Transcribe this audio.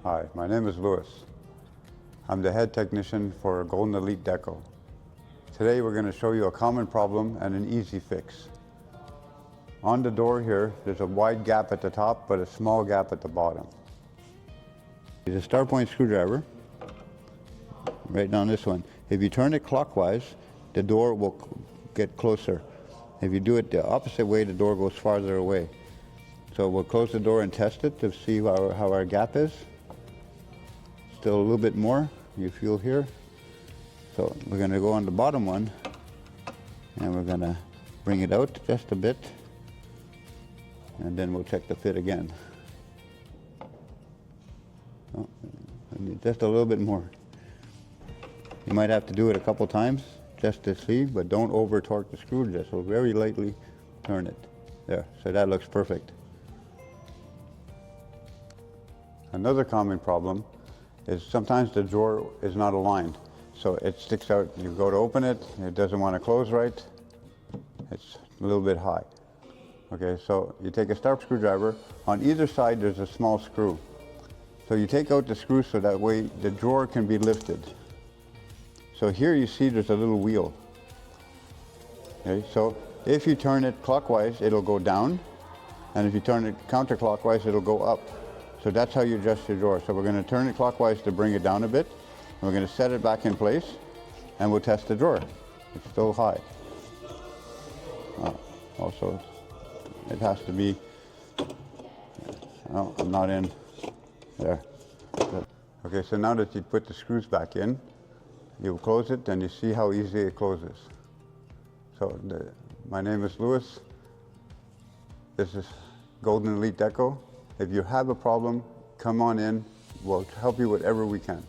Hi, my name is Louis. I'm the head technician for Golden Elite Deco. Today we're going to show you a common problem and an easy fix. On the door here, there's a wide gap at the top but a small gap at the bottom. There's a star point screwdriver right down this one. If you turn it clockwise, the door will get closer. If you do it the opposite way, the door goes farther away. So we'll close the door and test it to see how our gap is. Still a little bit more, you feel here. So we're going to go on the bottom one and we're going to bring it out just a bit and then we'll check the fit again. Oh, just a little bit more. You might have to do it a couple times just to see, but don't over torque the screw, just so very lightly turn it. There, so that looks perfect. Another common problem is sometimes the drawer is not aligned. So it sticks out, you go to open it, it doesn't want to close right, it's a little bit high. Okay, so you take a sharp screwdriver, on either side there's a small screw. So you take out the screw so that way the drawer can be lifted. So here you see there's a little wheel. Okay, so if you turn it clockwise, it'll go down, and if you turn it counterclockwise, it'll go up. So that's how you adjust your drawer. So we're going to turn it clockwise to bring it down a bit. And we're going to set it back in place, and we'll test the drawer. It's still high. Also, it has to be, oh, I'm not in there. Good. Okay, so now that you put the screws back in, you close it, and you see how easy it closes. So my name is Louis. This is Golden Elite Deco. If you have a problem, come on in. We'll help you whatever we can.